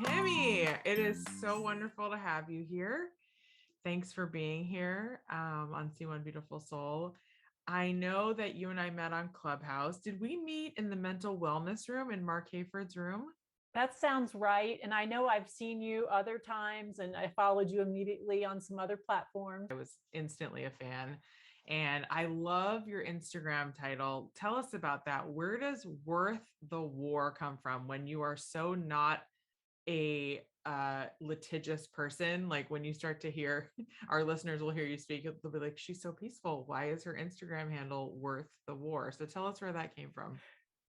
Kimie, it is so wonderful to have you here. Thanks for being here on See One Beautiful Soul. I know that you and I met on Clubhouse. Did we meet in the mental wellness room in Mark Hayford's room? That sounds right. And I know I've seen you other times and I followed you immediately on some other platforms. I was instantly a fan. And I love your Instagram title. Tell us about that. Where does worth the war come from when you are so not a litigious person? Like when you start to hear our listeners will hear you speak, they'll be like, she's so peaceful. Why is her Instagram handle worth the war? So tell us where that came from.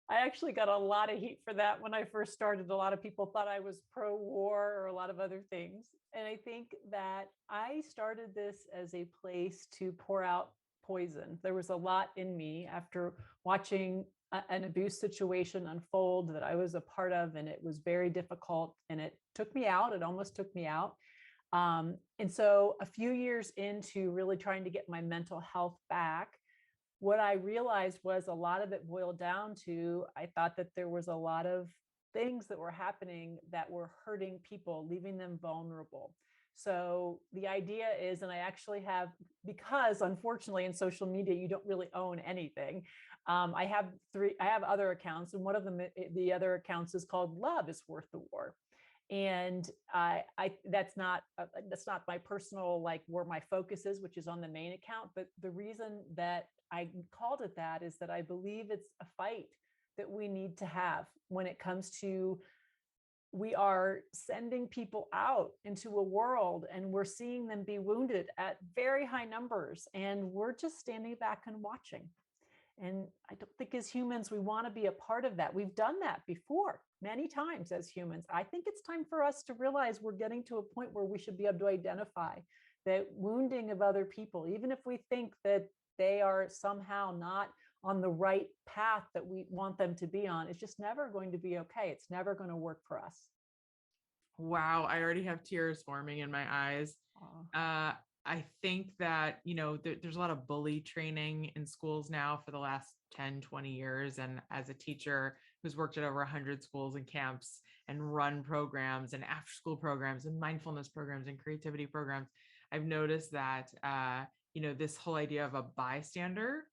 I actually got a lot of heat for that when I first started. A lot of people thought I was pro-war or a lot of other things. And I think that I started this as a place to pour out poison. There was a lot in me after watching an abuse situation unfold that I was a part of, and it was very difficult and it took me out. It almost took me out. And so a few years into really trying to get my mental health back, what I realized was a lot of it boiled down to, I thought that there was a lot of things that were happening that were hurting people, leaving them vulnerable. So the idea is, and I actually have, because unfortunately in social media, you don't really own anything. I have other accounts, and one of them, the other accounts is called Love is Worth the War. And that's not my personal, like, where my focus is, which is on the main account. But the reason that I called it that is that I believe it's a fight that we need to have when it comes to, we are sending people out into a world and we're seeing them be wounded at very high numbers, and we're just standing back and watching. And I don't think as humans, we want to be a part of that. We've done that before many times as humans. I think it's time for us to realize we're getting to a point where we should be able to identify that wounding of other people, even if we think that they are somehow not on the right path that we want them to be on, it's just never going to be okay. It's never going to work for us. Wow, I already have tears forming in my eyes. Uh, I think that, there's a lot of bully training in schools now for the last 10, 20 years. And as a teacher who's worked at over 100 schools and camps and run programs and after school programs and mindfulness programs and creativity programs, I've noticed that, this whole idea of a bystander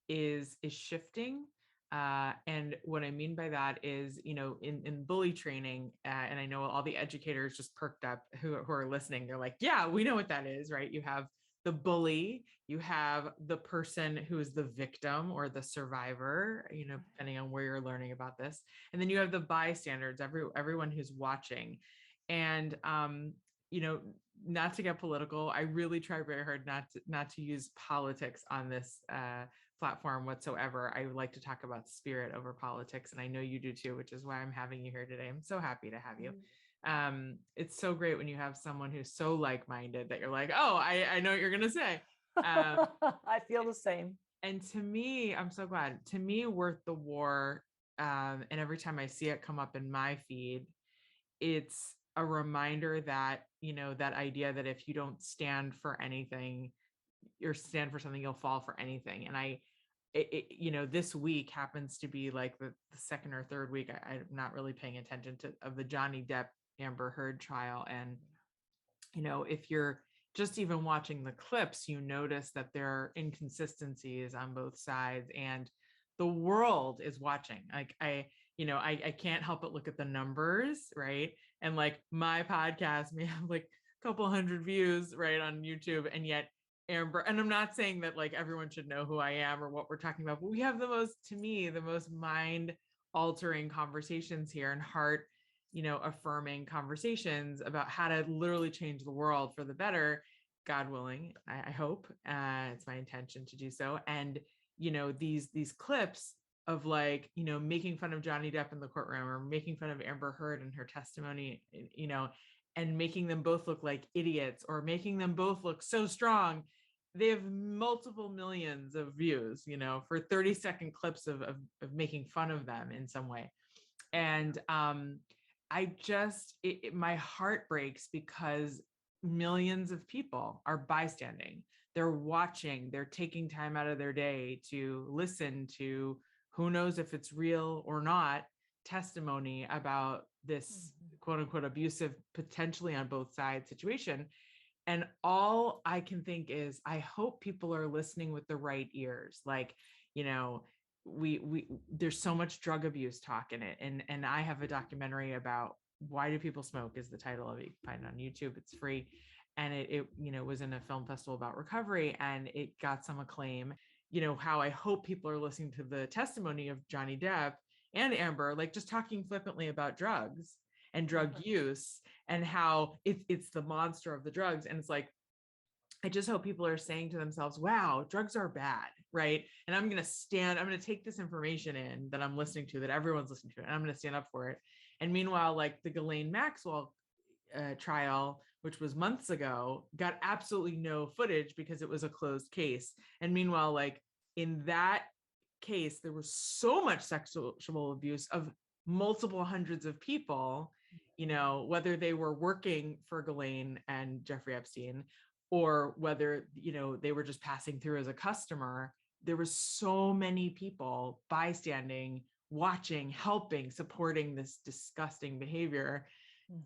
is shifting. And what I mean by that is, in bully training, and I know all the educators just perked up who are listening. They're like, yeah, we know what that is, right? You have the bully, you have the person who is the victim or the survivor, depending on where you're learning about this. And then you have the bystanders, everyone who's watching. And, not to get political, I really try very hard not to use politics on this platform whatsoever. I would like to talk about spirit over politics, and I know you do too, which is why I'm having you here today. I'm so happy to have you. It's so great when you have someone who's so like-minded that you're like, oh, I know what you're gonna say. I feel the same. And to me, I'm so glad. To me, Worth the War, and every time I see it come up in my feed, it's a reminder that, that idea that if you don't stand for anything or stand for something, you'll fall for anything. And this week happens to be like the second or third week. I'm not really paying attention of the Johnny Depp Amber Heard trial. And, if you're just even watching the clips, you notice that there are inconsistencies on both sides, and the world is watching. Like I can't help but look at the numbers, right? And like my podcast may have like a couple hundred views, right, on YouTube, and yet Amber, and I'm not saying that like everyone should know who I am or what we're talking about, but we have to me, the most mind altering conversations here, and heart, affirming conversations about how to literally change the world for the better, God willing. I hope it's my intention to do so. And these clips of like, making fun of Johnny Depp in the courtroom or making fun of Amber Heard and her testimony, and making them both look like idiots or making them both look so strong. They have multiple millions of views, for 30-second clips of making fun of them in some way. And my heart breaks because millions of people are bystanding. They're watching, they're taking time out of their day to listen to, who knows if it's real or not, testimony about this quote unquote abusive, potentially on both sides situation. And all I can think is, I hope people are listening with the right ears. Like, you know, we there's so much drug abuse talk in it. And I have a documentary about why do people smoke is the title of it. You can find it on YouTube. It's free. And it was in a film festival about recovery, and it got some acclaim. How I hope people are listening to the testimony of Johnny Depp and Amber, like just talking flippantly about drugs and drug use, and how it's the monster of the drugs. And it's like, I just hope people are saying to themselves, wow, drugs are bad, right? And I'm going to take this information in that I'm listening to, that everyone's listening to, and I'm going to stand up for it. And meanwhile, like the Ghislaine Maxwell trial, which was months ago, got absolutely no footage because it was a closed case. And meanwhile, like in that case, there was so much sexual abuse of multiple hundreds of people, whether they were working for Ghislaine and Jeffrey Epstein, or whether, they were just passing through as a customer. There was so many people bystanding, watching, helping, supporting this disgusting behavior.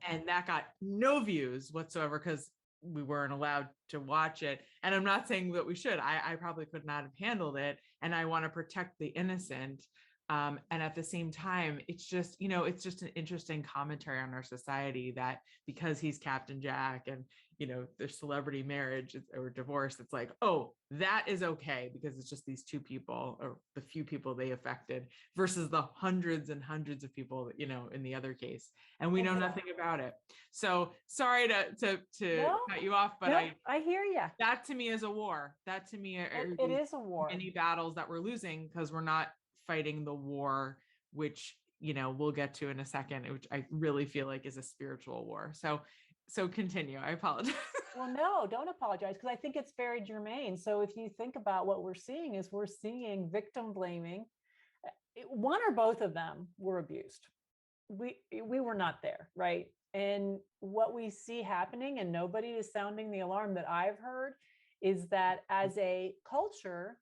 And that got no views whatsoever because we weren't allowed to watch it. And I'm not saying that we should. I probably could not have handled it. And I want to protect the innocent. And at the same time, it's just an interesting commentary on our society that because he's Captain Jack and, their celebrity marriage or divorce, it's like, oh, that is okay because it's just these two people or the few people they affected versus the hundreds and hundreds of people, in the other case. And we know nothing about it. So sorry to cut you off, but I hear you. That to me is a war. That to me it is a war. Many battles that we're losing because we're not fighting the war, which we'll get to in a second, which I really feel like is a spiritual war. So continue. I apologize. Well, no, don't apologize, because I think it's very germane. So if you think about what we're seeing victim blaming. One or both of them were abused. We were not there, right? And what we see happening, and nobody is sounding the alarm that I've heard, is that as a culture,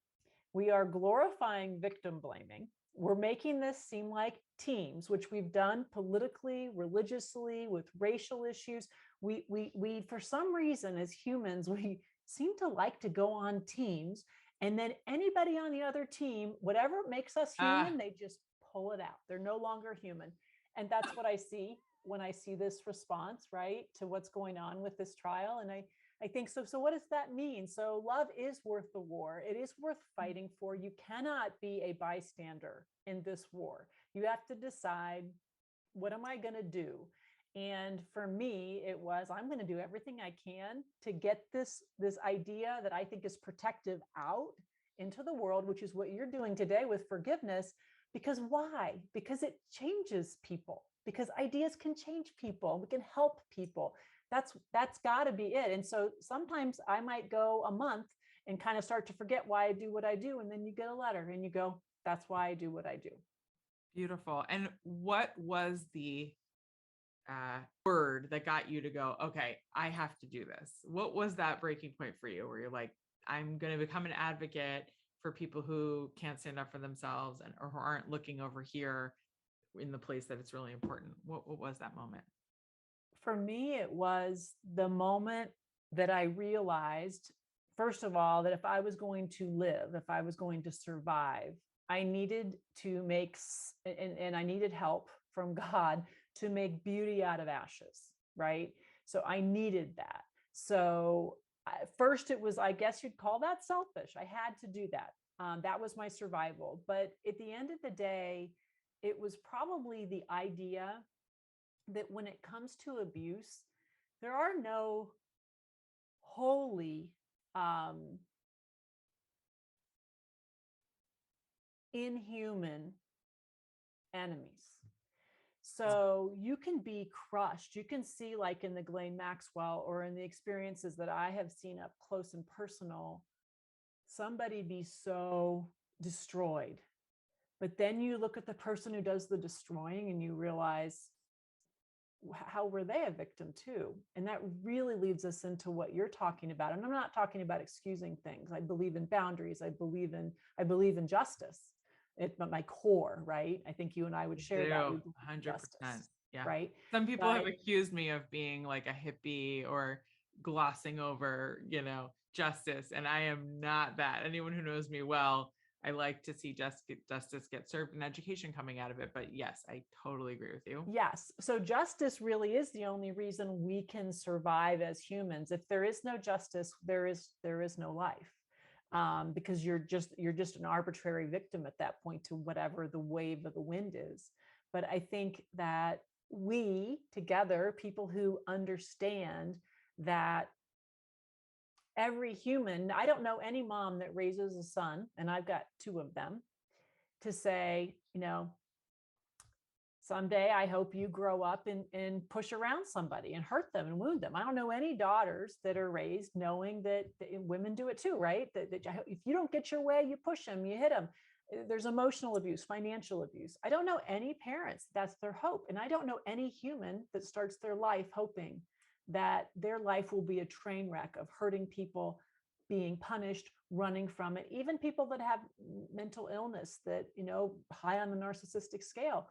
we are glorifying victim blaming. We're making this seem like teams, which we've done politically, religiously, with racial issues. We for some reason, as humans, we seem to like to go on teams, and then anybody on the other team, whatever makes us human, they just pull it out. They're no longer human. And that's what I see when I see this response, right, to what's going on with this trial. And I think so. So what does that mean? So love is worth the war. It is worth fighting for. You cannot be a bystander in this war. You have to decide, what am I going to do? And for me, it was, I'm going to do everything I can to get this idea that I think is protective out into the world, which is what you're doing today with forgiveness. Because why? Because it changes people, because ideas can change people. We can help people. That's got to be it. And so sometimes I might go a month and kind of start to forget why I do what I do. And then you get a letter and you go, that's why I do what I do. Beautiful. And what was the word that got you to go, okay, I have to do this? What was that breaking point for you where you're like, I'm going to become an advocate for people who can't stand up for themselves or who aren't looking over here in the place that it's really important? What was that moment? For me, it was the moment that I realized, first of all, that if I was going to live, if I was going to survive, I needed to make, and I needed help from God to make beauty out of ashes, right? So I needed that. So first it was, I guess you'd call that selfish. I had to do that. That was my survival. But at the end of the day, it was probably the idea that when it comes to abuse, there are no holy, inhuman enemies. So you can be crushed. You can see, like in the Ghislaine Maxwell or in the experiences that I have seen up close and personal, somebody be so destroyed. But then you look at the person who does the destroying and you realize, how were they a victim too? And that really leads us into what you're talking about. And I'm not talking about excusing things. I believe in boundaries. I believe in justice. It's my core, right? I think you and I would share that. 100%. Yeah. right? Some people have But accused me of being like a hippie or glossing over, justice. And I am not that. Anyone who knows me well, I like to see justice get served and education coming out of it. But yes, I totally agree with you. yes, so justice really is the only reason we can survive as humans. If there is no justice, there is no life. Because you're just an arbitrary victim at that point to whatever the wave of the wind is. But I think that we together, people who understand that every human, I don't know any mom that raises a son, and I've got two of them, to say, someday I hope you grow up and push around somebody and hurt them and wound them. I don't know any daughters that are raised knowing that women do it too, right? That if you don't get your way, you push them, you hit them. There's emotional abuse, financial abuse. I don't know any parents that's their hope. And I don't know any human that starts their life hoping that their life will be a train wreck of hurting people, being punished, running from it. Even people that have mental illness that, high on the narcissistic scale.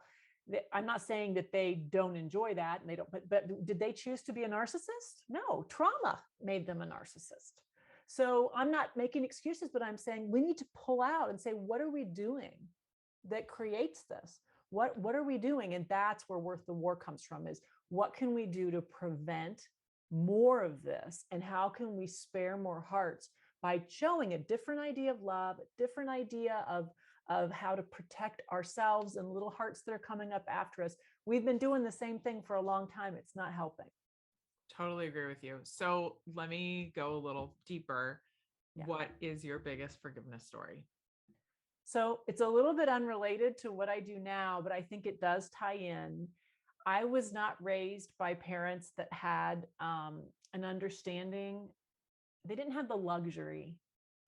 I'm not saying that they don't enjoy that and they don't, but did they choose to be a narcissist? No, trauma made them a narcissist. So I'm not making excuses, but I'm saying we need to pull out and say, what are we doing that creates this? What are we doing? And that's where Worth the War comes from, is what can we do to prevent more of this? And how can we spare more hearts by showing a different idea of love, a different idea of how to protect ourselves and little hearts that are coming up after us. We've been doing the same thing for a long time. It's not helping. Totally agree with you. So let me go a little deeper. Yeah. What is your biggest forgiveness story? So it's a little bit unrelated to what I do now, but I think it does tie in. I was not raised by parents that had an understanding. They didn't have the luxury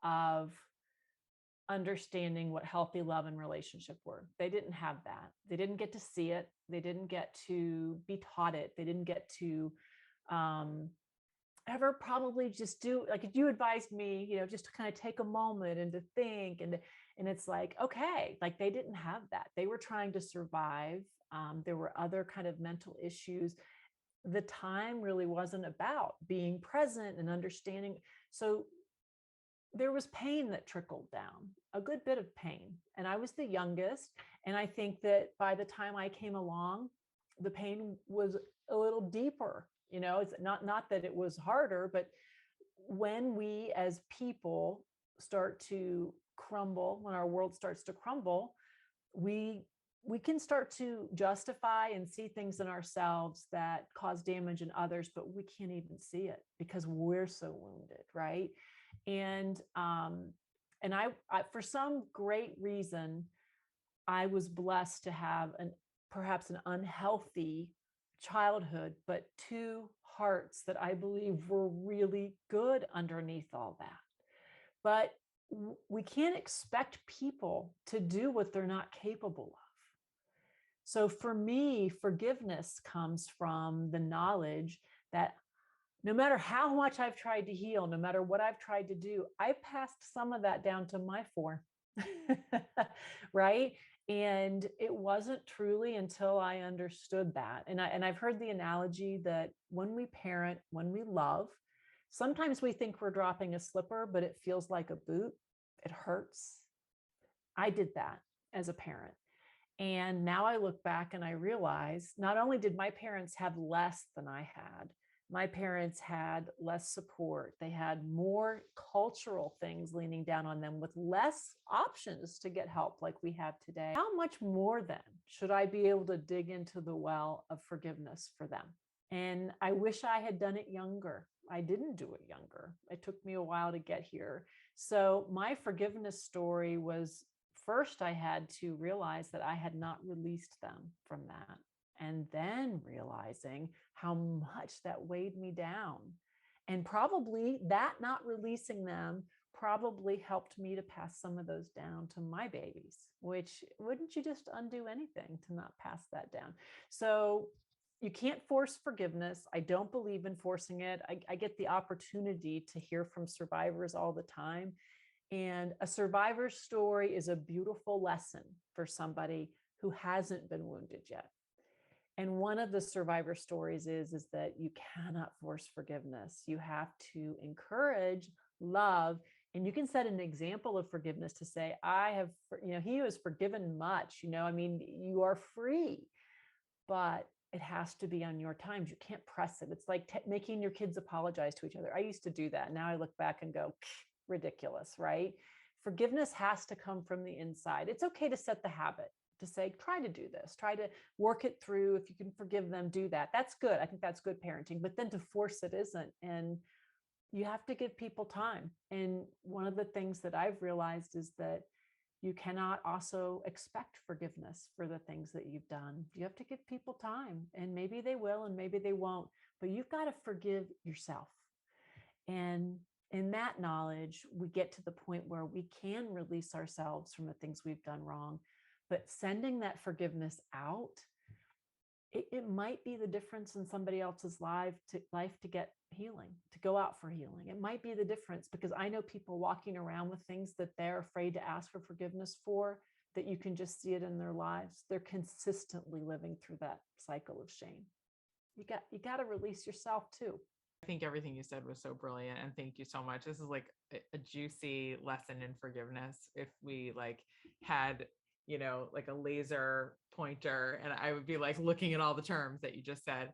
of understanding what healthy love and relationship were. They didn't have that. They didn't get to see it. They didn't get to be taught it. They didn't get to um, ever probably just do, like, if you advised me, just to kind of take a moment and to think, and it's like, okay, like they didn't have that. They were trying to survive. There were other kind of mental issues. The time really wasn't about being present and understanding. So there was pain that trickled down, a good bit of pain. And I was the youngest. And I think that by the time I came along, the pain was a little deeper. It's not that it was harder, but when we as people start to crumble, when our world starts to crumble, we we can start to justify and see things in ourselves that cause damage in others, but we can't even see it because we're so wounded, right? And for some great reason, I was blessed to have perhaps an unhealthy childhood, but two hearts that I believe were really good underneath all that. But we can't expect people to do what they're not capable of. So for me, forgiveness comes from the knowledge that no matter how much I've tried to heal, no matter what I've tried to do, I passed some of that down to my four. Right? And it wasn't truly until I understood that. And I've heard the analogy that when we parent, when we love, sometimes we think we're dropping a slipper, but it feels like a boot. It hurts. I did that as a parent. And now I look back and I realize not only did my parents have less than I had, my parents had less support. They had more cultural things leaning down on them with less options to get help like we have today. How much more then should I be able to dig into the well of forgiveness for them? And I wish I had done it younger. I didn't do it younger. It took me a while to get here. So my forgiveness story was, first I had to realize that I had not released them from that. And then realizing how much that weighed me down. And probably that not releasing them probably helped me to pass some of those down to my babies, which wouldn't you just undo anything to not pass that down? So you can't force forgiveness. I don't believe in forcing it. I get the opportunity to hear from survivors all the time. And a survivor's story is a beautiful lesson for somebody who hasn't been wounded yet. And one of the survivor stories is that you cannot force forgiveness. You have to encourage love. And you can set an example of forgiveness to say, I have, he who has forgiven much, I mean, you are free, but it has to be on your times. You can't press it. It's like making your kids apologize to each other. I used to do that. Now I look back and go, ridiculous, right? Forgiveness has to come from the inside. It's okay to set the habit, to say, try to do this, try to work it through. If you can forgive them, do that. That's good. I think that's good parenting. But then to force it isn't. And you have to give people time. And one of the things that I've realized is that you cannot also expect forgiveness for the things that you've done. You have to give people time, and maybe they will and maybe they won't, but you've got to forgive yourself. And in that knowledge, we get to the point where we can release ourselves from the things we've done wrong. But sending that forgiveness out, it might be the difference in somebody else's life to get healing, to go out for healing. It might be the difference, because I know people walking around with things that they're afraid to ask for forgiveness for, that you can just see it in their lives. They're consistently living through that cycle of shame. You got to release yourself too. I think everything you said was so brilliant, and thank you so much. This is like a juicy lesson in forgiveness. If we like had, like a laser pointer, and I would be like looking at all the terms that you just said.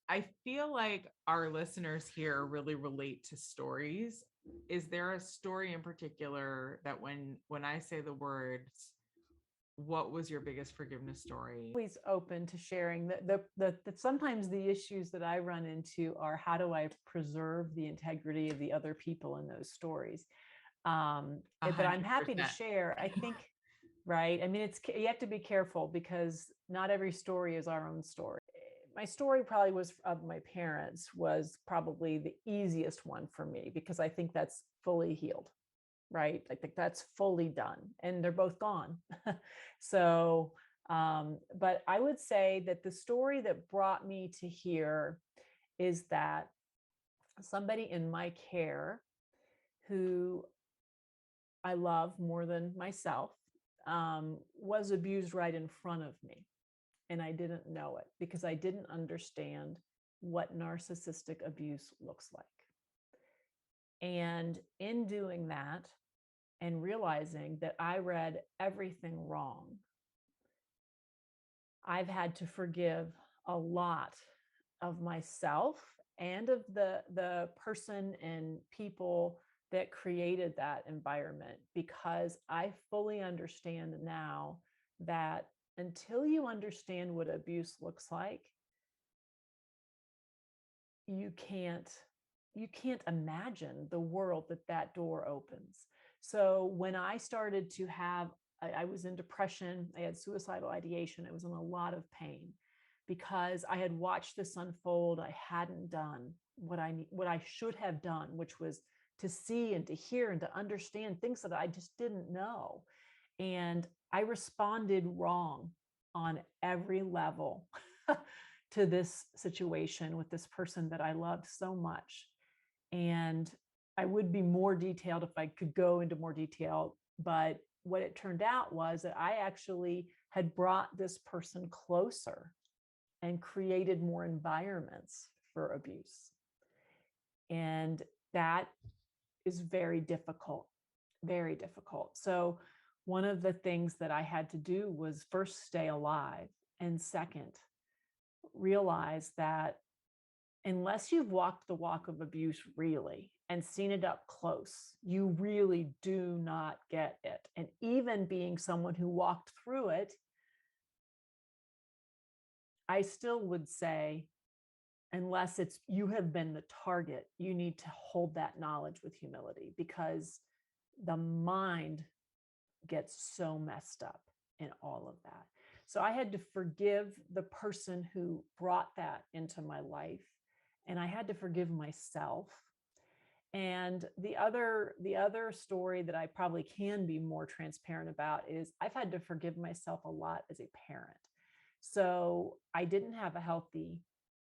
I feel like our listeners here really relate to stories. Is there a story in particular that when I say the words, what was your biggest forgiveness story? Always open to sharing. The sometimes the issues that I run into are, how do I preserve the integrity of the other people in those stories? But I'm happy to 100%. share. I think, right? I mean, you have to be careful, because not every story is our own story. My story probably was of my parents was probably the easiest one for me, because I think that's fully healed, right? I think that's fully done, and they're both gone. So, but I would say that the story that brought me to here is that somebody in my care, who I love more than myself, was abused right in front of me. And I didn't know it, because I didn't understand what narcissistic abuse looks like. And in doing that, and realizing that I read everything wrong, I've had to forgive a lot of myself and of the person and people that created that environment, because I fully understand now that until you understand what abuse looks like, you can't imagine the world that door opens. So when I started to have, I was in depression, I had suicidal ideation, I was in a lot of pain, because I had watched this unfold. I hadn't done what I should have done, which was to see and to hear and to understand things that I just didn't know. And I responded wrong on every level to this situation with this person that I loved so much. And I would be more detailed if I could go into more detail. But what it turned out was that I actually had brought this person closer and created more environments for abuse. And that is very difficult, very difficult. So one of the things that I had to do was, first, stay alive, and second, realize that unless you've walked the walk of abuse really and seen it up close, you really do not get it. And even being someone who walked through it, I still would say, unless it's you have been the target, you need to hold that knowledge with humility, because the mind gets so messed up in all of that. So I had to forgive the person who brought that into my life, and I had to forgive myself. And the other story that I probably can be more transparent about is, I've had to forgive myself a lot as a parent. So I didn't have a healthy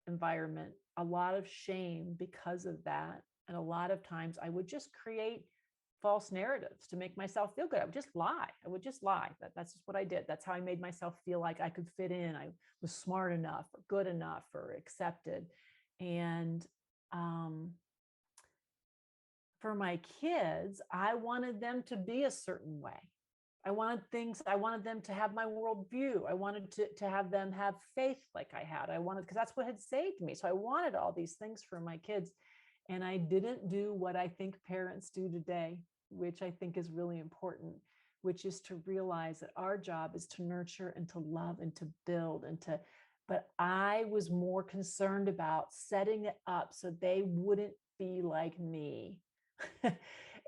environment, a lot of shame because of that. And a lot of times I would just create false narratives to make myself feel good. I would just lie. I would just lie. That's just what I did. That's how I made myself feel like I could fit in. I was smart enough or good enough or accepted. And for my kids, I wanted them to be a certain way. I wanted them to have my worldview. I wanted to have them have faith like I had. I wanted, because that's what had saved me. So I wanted all these things for my kids. And I didn't do what I think parents do today, which I think is really important, which is to realize that our job is to nurture and to love and to build but I was more concerned about setting it up so they wouldn't be like me.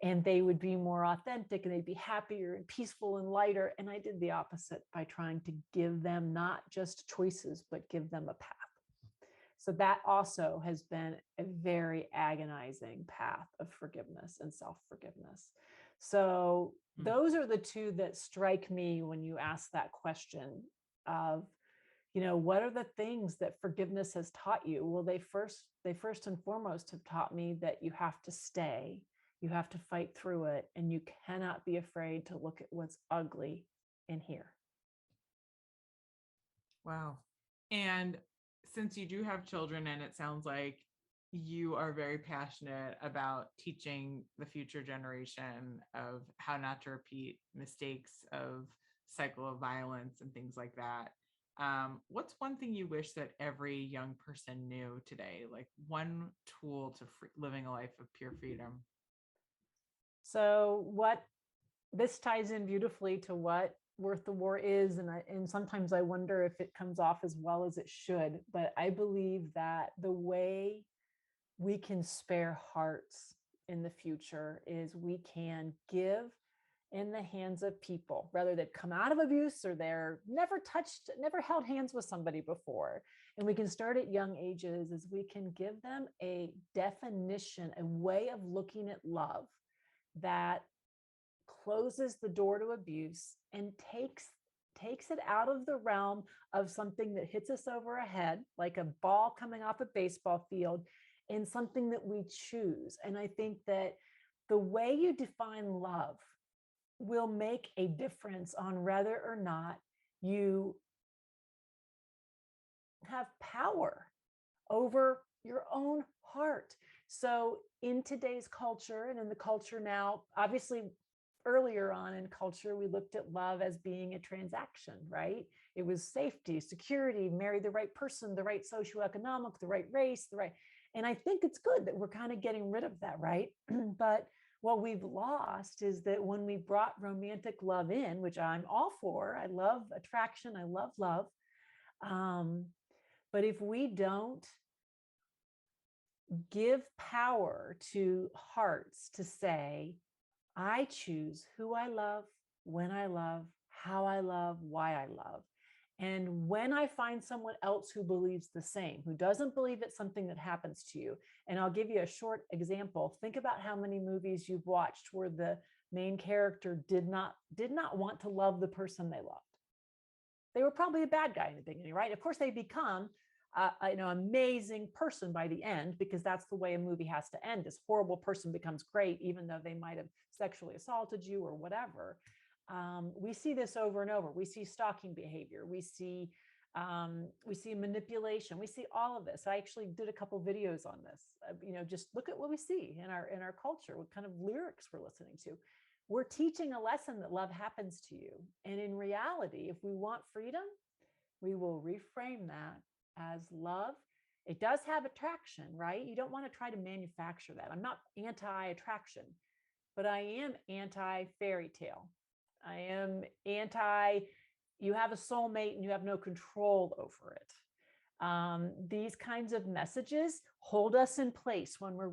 And they would be more authentic and they'd be happier and peaceful and lighter. And I did the opposite by trying to give them not just choices, but give them a path. So that also has been a very agonizing path of forgiveness and self-forgiveness. So those are the two that strike me when you ask that question of, what are the things that forgiveness has taught you? Well, they first and foremost have taught me that you have to stay, you have to fight through it, and you cannot be afraid to look at what's ugly in here. Wow. And since you do have children, and it sounds like you are very passionate about teaching the future generation of how not to repeat mistakes of cycle of violence and things like that. What's one thing you wish that every young person knew today? Like one tool to living a life of pure freedom? So what this ties in beautifully to what Worth the War is, and sometimes I wonder if it comes off as well as it should, but I believe that the way we can spare hearts in the future is we can give in the hands of people, whether they've come out of abuse or they're never held hands with somebody before. And we can start at young ages, as we can give them a definition, a way of looking at love that closes the door to abuse and takes it out of the realm of something that hits us over a head, like a ball coming off a baseball field, and something that we choose. And I think that the way you define love will make a difference on whether or not you have power over your own heart. So in today's culture and in the culture now, obviously earlier on in culture, we looked at love as being a transaction, right? It was safety, security, marry the right person, the right socioeconomic, the right race, and I think it's good that we're kind of getting rid of that, right? But what we've lost is that when we brought romantic love in, which I'm all for, I love attraction, I love love. But if we don't give power to hearts to say, I choose who I love, when I love, how I love, why I love. And when I find someone else who believes the same, who doesn't believe it's something that happens to you, and I'll give you a short example. Think about how many movies you've watched where the main character did not want to love the person they loved. They were probably a bad guy in the beginning, right? Of course, they become amazing person by the end, because that's the way a movie has to end. This horrible person becomes great, even though they might have sexually assaulted you or whatever. We see this over and over. We see stalking behavior. We see manipulation. We see all of this. I actually did a couple videos on this. Just look at what we see in our culture, what kind of lyrics we're listening to. We're teaching a lesson that love happens to you. And in reality, if we want freedom, we will reframe that as love. It does have attraction, right? You don't want to try to manufacture that. I'm not anti-attraction, but I am anti-fairy tale. I am anti, you have a soulmate and you have no control over it. These kinds of messages hold us in place when we're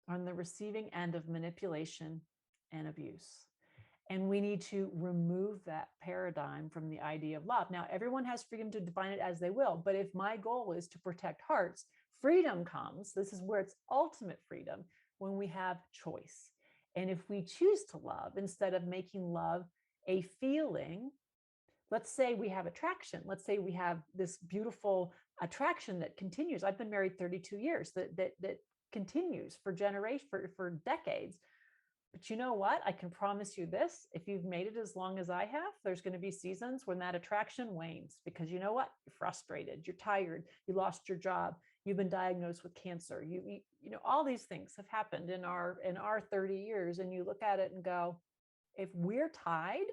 on the receiving end of manipulation and abuse. And we need to remove that paradigm from the idea of love. Now, everyone has freedom to define it as they will, but if my goal is to protect hearts, freedom comes, this is where it's ultimate freedom, when we have choice. And if we choose to love, instead of making love a feeling, let's say we have attraction. Let's say we have this beautiful attraction that continues. I've been married 32 years, that continues for generations, for decades. But you know what? I can promise you this. If you've made it as long as I have, there's going to be seasons when that attraction wanes because you know what? You're frustrated, you're tired, you lost your job, you've been diagnosed with cancer. You know, all these things have happened in our 30 years. And you look at it and go, if we're tied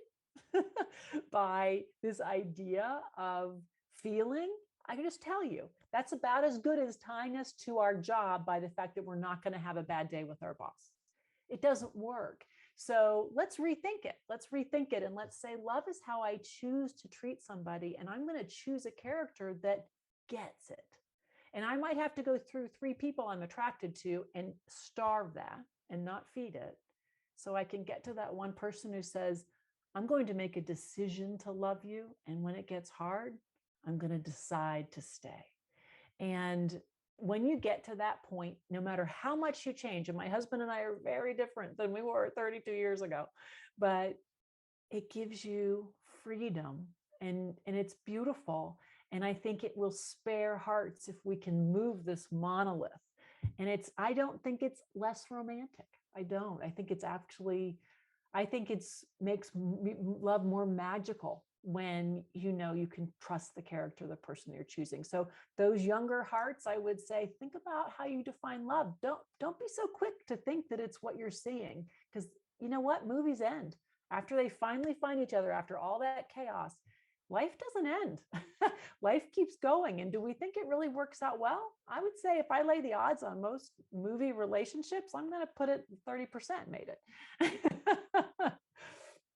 by this idea of feeling, I can just tell you that's about as good as tying us to our job by the fact that we're not going to have a bad day with our boss. It doesn't work. So let's rethink it. Let's rethink it. And let's say love is how I choose to treat somebody. And I'm going to choose a character that gets it. And I might have to go through 3 people I'm attracted to and starve that and not feed it. So I can get to that one person who says, I'm going to make a decision to love you. And when it gets hard, I'm going to decide to stay. And when you get to that point, no matter how much you change, and my husband and I are very different than we were 32 years ago, but it gives you freedom and it's beautiful. And I think it will spare hearts if we can move this monolith. And I don't think it's less romantic. I don't. I think it's actually, I think it's makes love more magical when you know you can trust the character, the person you're choosing. So those younger hearts, I would say, think about how you define love. Don't be so quick to think that it's what you're seeing, because you know what? Movies end after they finally find each other after all that chaos. Life doesn't end. Life keeps going. And do we think it really works out well? I would say if I lay the odds on most movie relationships, I'm going to put it 30% made it.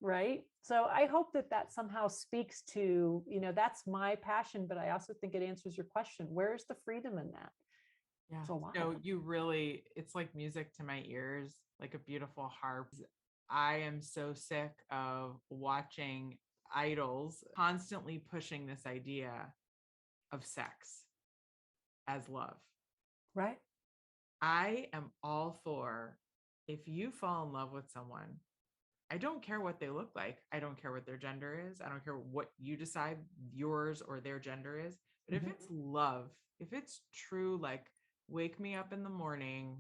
Right. So I hope that that somehow speaks to, you know, that's my passion, but I also think it answers your question. Where's the freedom in that? Yeah. It's a lot. So you really, it's like music to my ears, like a beautiful harp. I am so sick of watching idols constantly pushing this idea of sex as love. Right. I am all for, if you fall in love with someone, I don't care what they look like. I don't care what their gender is. I don't care what you decide yours or their gender is. But if it's love, if it's true, like wake me up in the morning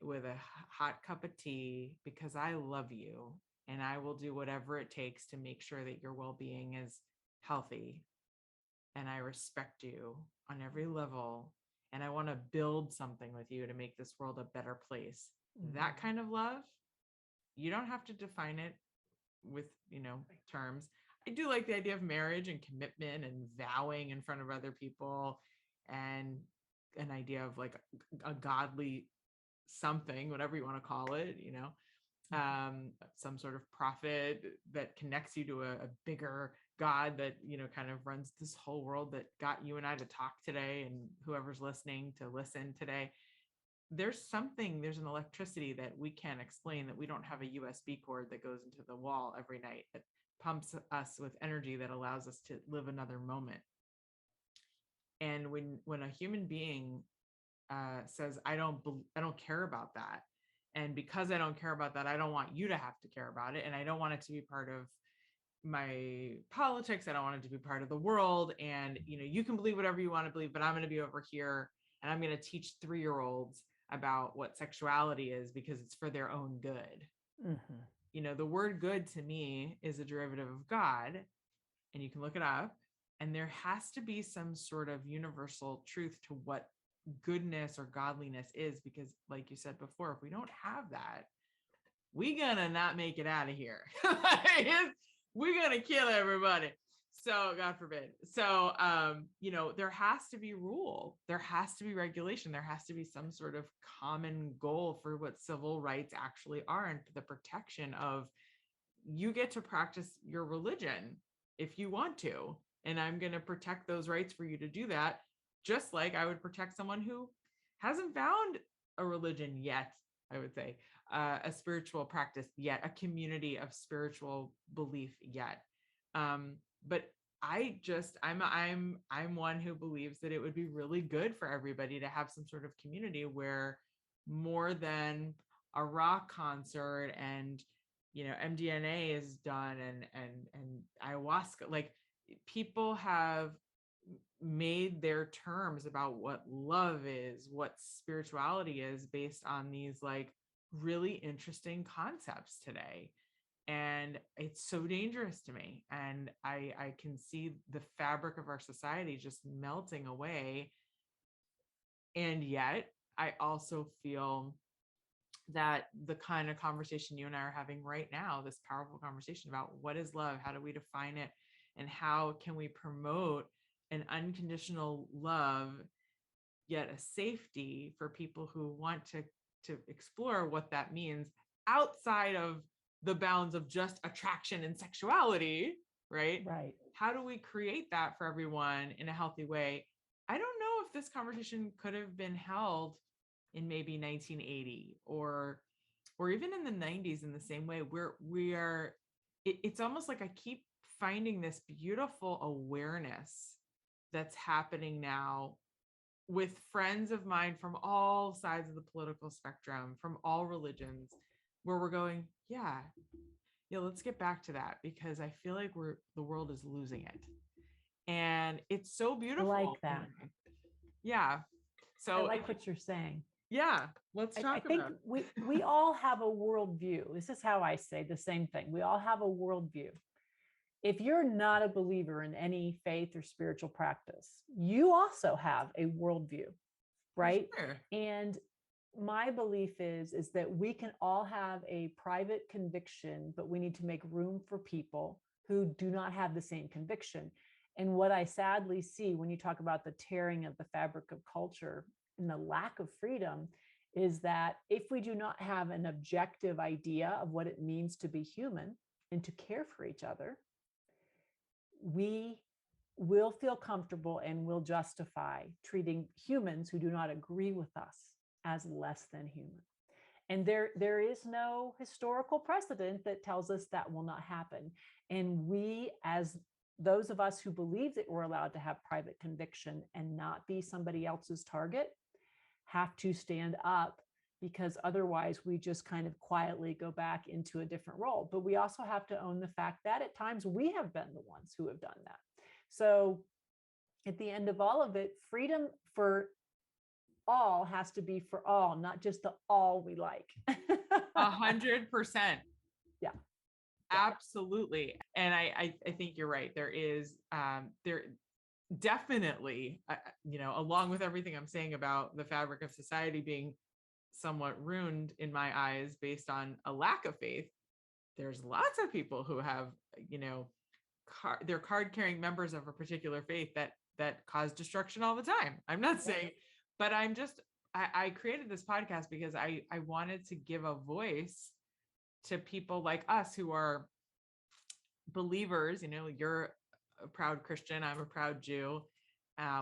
with a hot cup of tea because I love you and I will do whatever it takes to make sure that your well-being is healthy and I respect you on every level and I want to build something with you to make this world a better place. That kind of love, you don't have to define it with, terms. I do like the idea of marriage and commitment and vowing in front of other people and an idea of like a godly something, whatever you want to call it, some sort of prophet that connects you to a bigger God that, kind of runs this whole world that got you and I to talk today and whoever's listening to listen today. There's an electricity that we can't explain, that we don't have a USB cord that goes into the wall every night that pumps us with energy that allows us to live another moment. And when a human being says, I don't care about that, and because I don't care about that, I don't want you to have to care about it, and I don't want it to be part of my politics. I don't want it to be part of the world. And you can believe whatever you want to believe, but I'm going to be over here and I'm going to teach 3-year-olds about what sexuality is because it's for their own good. The word good to me is a derivative of God, and you can look it up, and there has to be some sort of universal truth to what goodness or godliness is, because like you said before, if we don't have that, we're gonna not make it out of here. We're gonna kill everybody. So God forbid. So there has to be rule, there has to be regulation, there has to be some sort of common goal for what civil rights actually are, and the protection of, you get to practice your religion if you want to, and I'm going to protect those rights for you to do that, just like I would protect someone who hasn't found a religion yet, I would say, a spiritual practice yet, a community of spiritual belief yet. But I'm one who believes that it would be really good for everybody to have some sort of community where, more than a rock concert and MDMA is done and ayahuasca, like, people have made their terms about what love is, what spirituality is, based on these like really interesting concepts today. And it's so dangerous to me. And I can see the fabric of our society just melting away. And yet I also feel that the kind of conversation you and I are having right now, this powerful conversation about what is love, how do we define it, and how can we promote an unconditional love, yet a safety for people who want to explore what that means outside of the bounds of just attraction and sexuality, right? Right. How do we create that for everyone in a healthy way? I don't know if this conversation could have been held in maybe 1980 or even in the 90s in the same way. It's almost like I keep finding this beautiful awareness that's happening now with friends of mine from all sides of the political spectrum, from all religions, where we're going, yeah, let's get back to that, because I feel like the world is losing it. And it's so I like beautiful. that. Yeah. I So like what you're saying. yeah, let's I talk think about we all have a worldview. This is how I say the same thing. We all have a worldview. If you're not a believer in any faith or spiritual practice, you also have a worldview, for right? sure. And my belief is that we can all have a private conviction, but we need to make room for people who do not have the same conviction. And what I sadly see when you talk about the tearing of the fabric of culture and the lack of freedom is that if we do not have an objective idea of what it means to be human and to care for each other, we will feel comfortable and will justify treating humans who do not agree with us as less than human. And there is no historical precedent that tells us that will not happen. And we, as those of us who believe that we're allowed to have private conviction and not be somebody else's target, have to stand up, because otherwise we just kind of quietly go back into a different role. But we also have to own the fact that at times we have been the ones who have done that. So at the end of all of it, freedom for all has to be for all, not just the all we like. 100%. Yeah. Absolutely. And I think you're right. There definitely, along with everything I'm saying about the fabric of society being somewhat ruined in my eyes based on a lack of faith, there's lots of people who have, they're card carrying members of a particular faith that cause destruction all the time. I'm not saying, but I created this podcast because I wanted to give a voice to people like us who are believers. You're a proud Christian, I'm a proud Jew.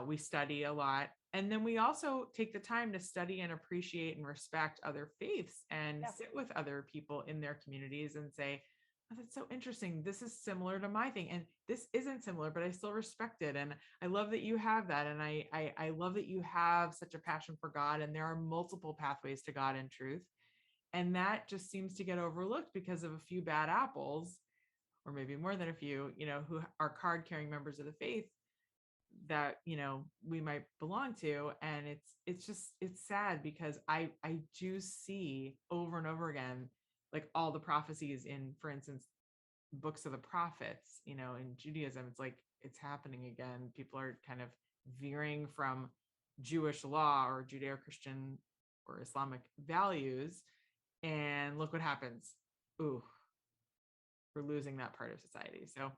We study a lot. And then we also take the time to study and appreciate and respect other faiths and sit with other people in their communities and say, oh, that's so interesting. This is similar to my thing. And this isn't similar, but I still respect it. And I love that you have that. And I love that you have such a passion for God. And there are multiple pathways to God and truth. And that just seems to get overlooked because of a few bad apples, or maybe more than a few, who are card carrying members of the faith that, we might belong to. And it's sad, because I do see over and over again, like all the prophecies in, for instance, books of the prophets, in Judaism, it's like, it's happening again. People are kind of veering from Jewish law or Judeo-Christian or Islamic values. And look what happens. Ooh, we're losing that part of society. So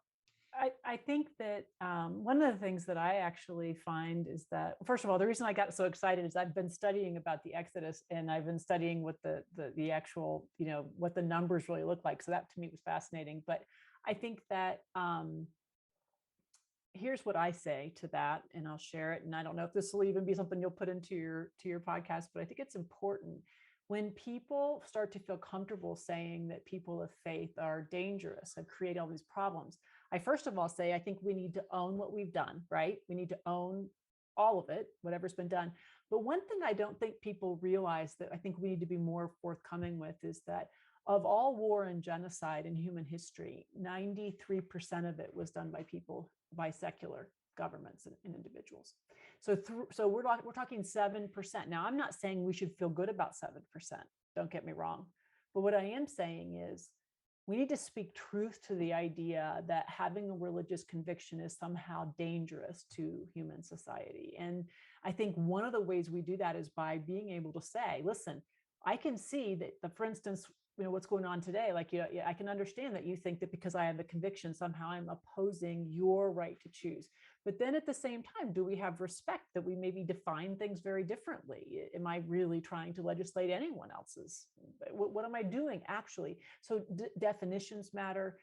I think that one of the things that I actually find is that, first of all, the reason I got so excited is I've been studying about the Exodus, and I've been studying what the actual, what the numbers really look like. So that to me was fascinating. But I think that here's what I say to that, and I'll share it. And I don't know if this will even be something you'll put into your podcast, but I think it's important when people start to feel comfortable saying that people of faith are dangerous and create all these problems. I first of all say, I think we need to own what we've done, right? We need to own all of it, whatever's been done. But one thing I don't think people realize that I think we need to be more forthcoming with is that of all war and genocide in human history, 93% of it was done by people, by secular governments and individuals. So we're talking 7%. Now, I'm not saying we should feel good about 7%. Don't get me wrong. But what I am saying is we need to speak truth to the idea that having a religious conviction is somehow dangerous to human society. And I think one of the ways we do that is by being able to say, listen, I can see that, for instance, what's going on today, like, I can understand that you think that because I have a conviction, somehow I'm opposing your right to choose. But then at the same time, do we have respect that we maybe define things very differently? Am I really trying to legislate anyone else's? What am I doing actually? So definitions matter.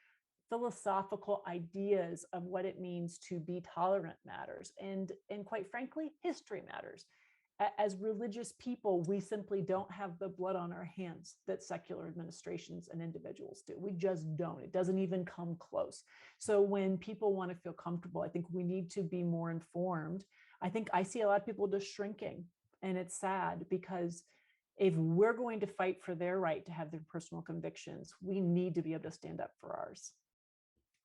Philosophical ideas of what it means to be tolerant matters. And quite frankly, history matters. As religious people, we simply don't have the blood on our hands that secular administrations and individuals do. We just don't. It doesn't even come close. So when people want to feel comfortable, I think we need to be more informed. I think I see a lot of people just shrinking, and it's sad because if we're going to fight for their right to have their personal convictions, we need to be able to stand up for ours.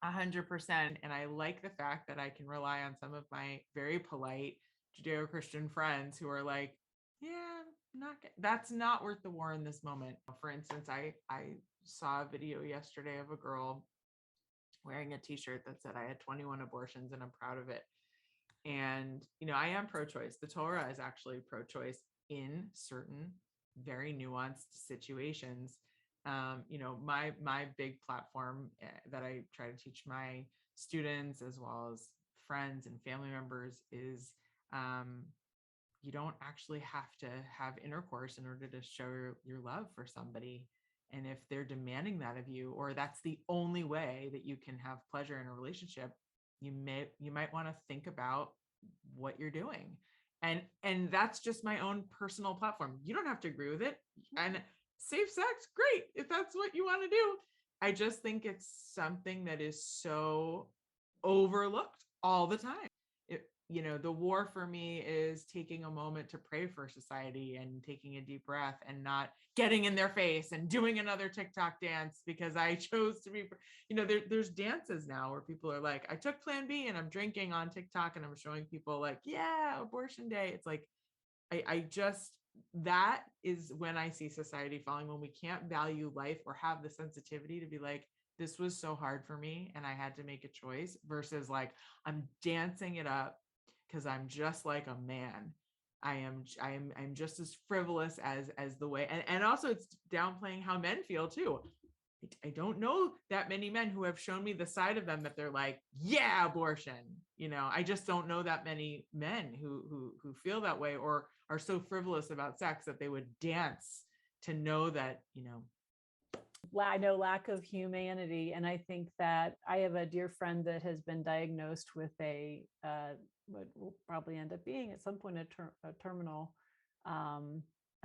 100%. And I like the fact that I can rely on some of my very polite Judeo-Christian friends who are like, yeah, that's not worth the war in this moment. For instance, I saw a video yesterday of a girl wearing a t-shirt that said I had 21 abortions and I'm proud of it. And, I am pro-choice. The Torah is actually pro-choice in certain very nuanced situations. My big platform that I try to teach my students as well as friends and family members is you don't actually have to have intercourse in order to show your love for somebody. And if they're demanding that of you, or that's the only way that you can have pleasure in a relationship, you might want to think about what you're doing. And that's just my own personal platform. You don't have to agree with it. And safe sex, great, if that's what you want to do. I just think it's something that is so overlooked all the time. The war for me is taking a moment to pray for society and taking a deep breath and not getting in their face and doing another TikTok dance because I chose to be, there's dances now where people are like, I took Plan B and I'm drinking on TikTok and I'm showing people like, yeah, abortion day. It's like, I just, that is when I see society falling, when we can't value life or have the sensitivity to be like, this was so hard for me and I had to make a choice, versus like, I'm dancing it up because I'm just like a man. I'm just as frivolous as the way, and also it's downplaying how men feel too. I don't know that many men who have shown me the side of them that they're like, yeah, abortion. I just don't know that many men who feel that way or are so frivolous about sex that they would dance to know that, I know lack of humanity. And I think that I have a dear friend that has been diagnosed with what will probably end up being at some point a terminal,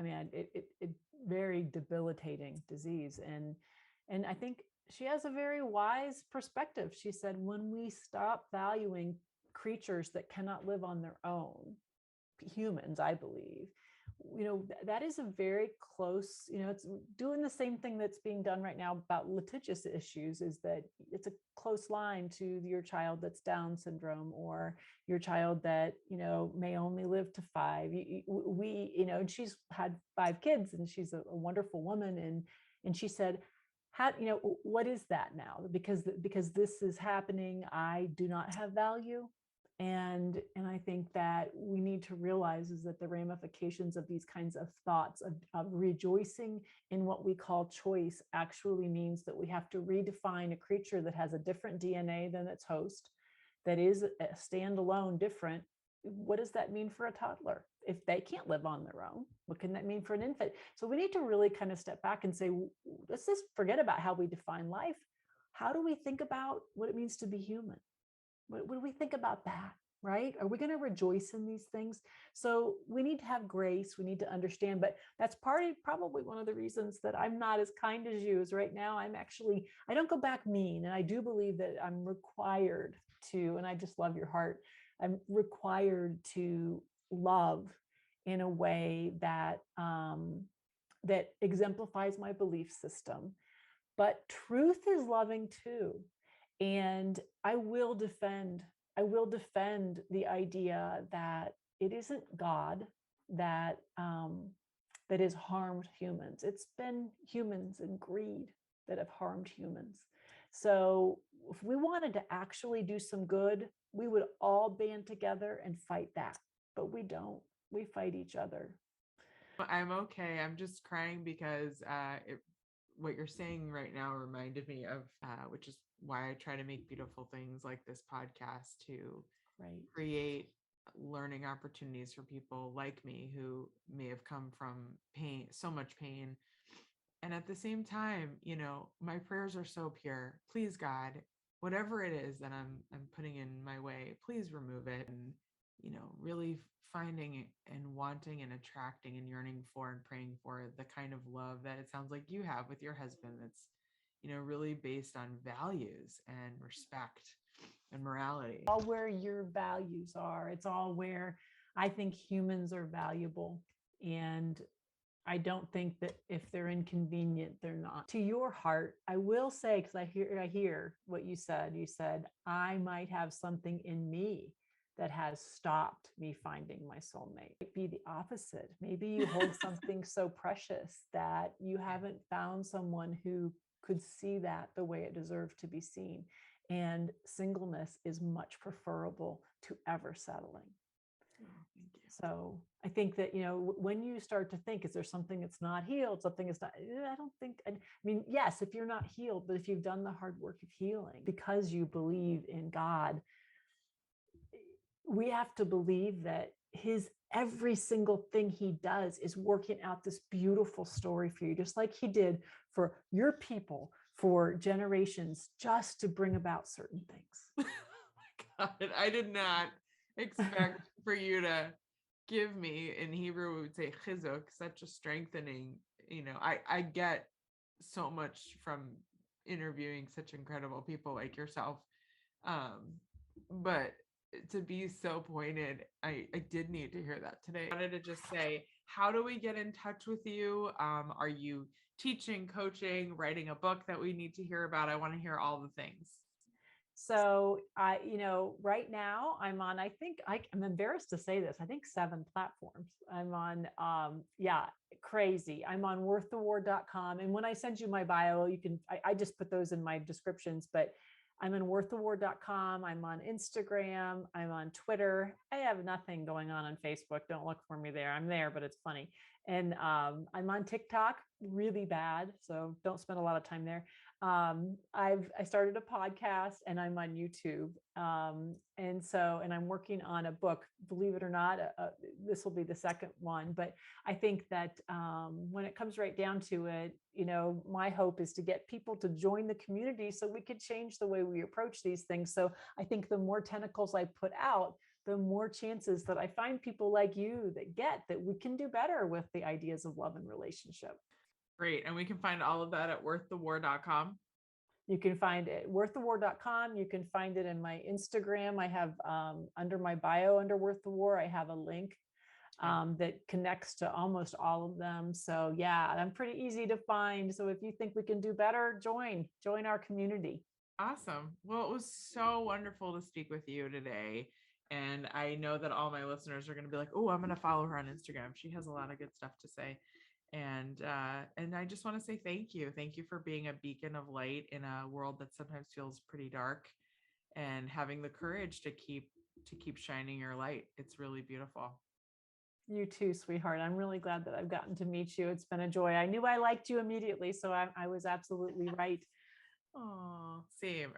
it very debilitating disease. And I think she has a very wise perspective. She said, when we stop valuing creatures that cannot live on their own, humans, I believe, that is a very close, it's doing the same thing that's being done right now about litigious issues, is that it's a close line to your child that's Down syndrome or your child that, may only live to 5. And she's had 5 kids and she's a wonderful woman. And she said, what is that now? Because this is happening, I do not have value. And I think that we need to realize is that the ramifications of these kinds of thoughts of rejoicing in what we call choice actually means that we have to redefine a creature that has a different DNA than its host, that is a standalone different. What does that mean for a toddler? If they can't live on their own, what can that mean for an infant? So we need to really kind of step back and say, let's just forget about how we define life. How do we think about what it means to be human? What do we think about that, right? Are we going to rejoice in these things? So we need to have grace. We need to understand, but that's probably one of the reasons that I'm not as kind as you. Is right now I don't go back mean. And I do believe that I'm required to, and I just love your heart, I'm required to love in a way that that exemplifies my belief system. But truth is loving too. And I will defend the idea that it isn't God that that has harmed humans. It's been humans and greed that have harmed humans. So if we wanted to actually do some good, we would all band together and fight that. But we don't. We fight each other. I'm okay. I'm just crying because what you're saying right now reminded me of, which is why I try to make beautiful things like this podcast to Right. create learning opportunities for people like me who may have come from pain, so much pain. And at the same time, my prayers are so pure. Please, God, whatever it is that I'm putting in my way, please remove it. And, really finding and wanting and attracting and yearning for and praying for the kind of love that it sounds like you have with your husband that's, really based on values and respect and morality. All where your values are. It's all where I think humans are valuable. And I don't think that if they're inconvenient, they're not. To your heart, I will say, because I hear what you said. You said, I might have something in me that has stopped me finding my soulmate. It might be the opposite. Maybe you hold something so precious that you haven't found someone who could see that the way it deserved to be seen. And singleness is much preferable to ever settling. Oh, thank you. So I think that, when you start to think, is there something that's not healed? Something is not, I don't think, I mean, yes, if you're not healed, but if you've done the hard work of healing because you believe in God, we have to believe that every single thing he does is working out this beautiful story for you, just like he did for your people for generations, just to bring about certain things. Oh my God, I did not expect for you to give me, in Hebrew we would say chizuk, such a strengthening. I get so much from interviewing such incredible people like yourself, but to be so pointed, I did need to hear that today. I wanted to just say, how do we get in touch with you? Are you teaching, coaching, writing a book that we need to hear about? I want to hear all the things. So right now I'm on, I'm embarrassed to say this, I think 7 platforms. I'm on, crazy. I'm on worththewar.com. And when I send you my bio, I just put those in my descriptions, but I'm on worththewar.com. I'm on Instagram. I'm on Twitter. I have nothing going on Facebook. Don't look for me there. I'm there, but it's funny. And I'm on TikTok really bad. So don't spend a lot of time there. I started a podcast and I'm on YouTube. And I'm working on a book, believe it or not, this will be the second one, but I think that when it comes right down to it, my hope is to get people to join the community so we could change the way we approach these things. So I think the more tentacles I put out, the more chances that I find people like you that we can do better with the ideas of love and relationship. Great. And we can find all of that at worththewar.com. You can find it worththewar.com. You can find it in my Instagram. I have under my bio under Worth the War, I have a link that connects to almost all of them. So yeah, I'm pretty easy to find. So if you think we can do better, join our community. Awesome. Well, it was so wonderful to speak with you today. And I know that all my listeners are going to be like, oh, I'm going to follow her on Instagram. She has a lot of good stuff to say. And I just want to say thank you. Thank you for being a beacon of light in a world that sometimes feels pretty dark, and having the courage to keep shining your light. It's really beautiful. You too, sweetheart. I'm really glad that I've gotten to meet you. It's been a joy. I knew I liked you immediately, so I was absolutely right. Oh, same.